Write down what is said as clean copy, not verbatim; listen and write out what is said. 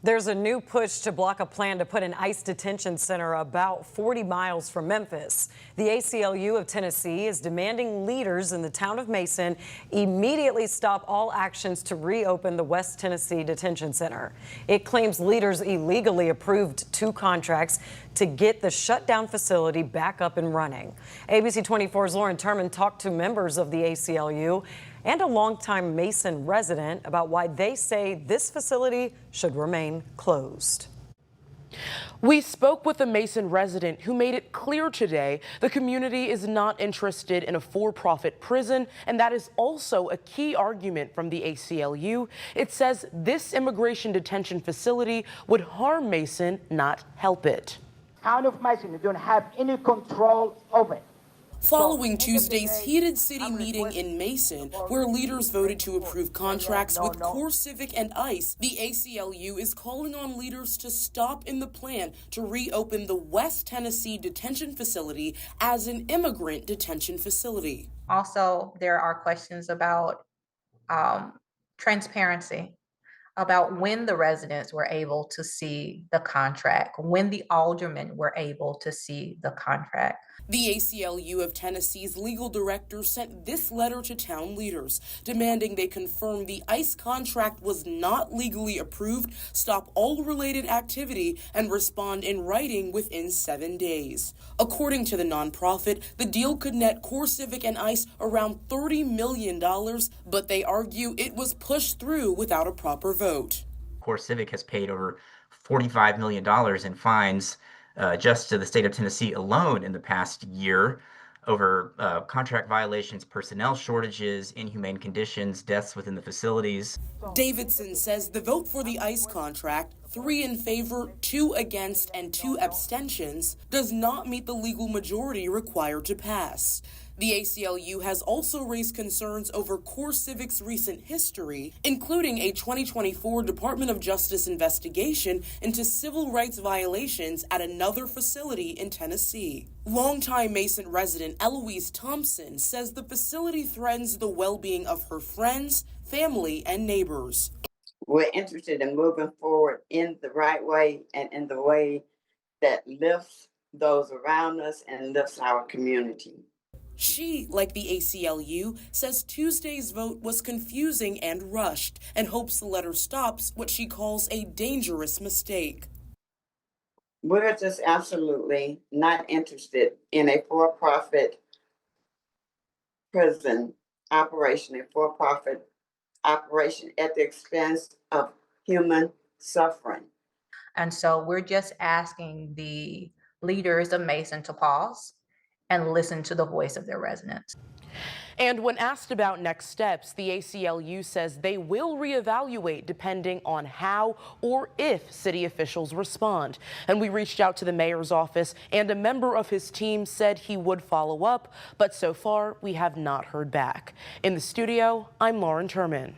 There's a new push to block a plan to put an ICE detention center about 40 miles from Memphis. The ACLU of Tennessee is demanding leaders in the town of Mason immediately stop all actions to reopen the West Tennessee Detention Center. It claims leaders illegally approved 2 contracts to get the shutdown facility back up and running. ABC 24's Lauren Turman talked to members of the ACLU and a longtime Mason resident about why they say this facility should remain closed. We spoke with a Mason resident who made it clear today the community is not interested in a for-profit prison, and that is also a key argument from the ACLU. It says this immigration detention facility would harm Mason, not help it. Town of Mason don't have any control over it. Following Tuesday's heated city meeting in Mason, where leaders voted to approve contracts with CoreCivic and ICE, the ACLU is calling on leaders to stop in the plan to reopen the West Tennessee Detention Facility as an immigrant detention facility. Also, there are questions about transparency, about when the residents were able to see the contract, when the aldermen were able to see the contract. The ACLU of Tennessee's legal director sent this letter to town leaders, demanding they confirm the ICE contract was not legally approved, stop all related activity, and respond in writing within 7 days. According to the nonprofit, the deal could net CoreCivic and ICE around $30 million, but they argue it was pushed through without a proper vote. CoreCivic has paid over $45 million in fines just to the state of Tennessee alone in the past year over contract violations, personnel shortages, inhumane conditions, deaths within the facilities. Davidson says the vote for the ICE contract, 3 in favor, 2 against, and 2 abstentions, does not meet the legal majority required to pass. The ACLU has also raised concerns over CoreCivic's recent history, including a 2024 Department of Justice investigation into civil rights violations at another facility in Tennessee. Longtime Mason resident Eloise Thompson says the facility threatens the well-being of her friends, family, and neighbors. We're interested in moving forward in the right way and in the way that lifts those around us and lifts our community. She, like the ACLU, says Tuesday's vote was confusing and rushed and hopes the letter stops what she calls a dangerous mistake. We're just absolutely not interested in a for-profit prison operation, a for-profit operation at the expense of human suffering. And so we're just asking the leaders of Mason to pause and listen to the voice of their residents. And when asked about next steps, the ACLU says they will reevaluate depending on how or if city officials respond. And we reached out to the mayor's office, and a member of his team said he would follow up, but so far we have not heard back. In the studio, I'm Lauren Turman.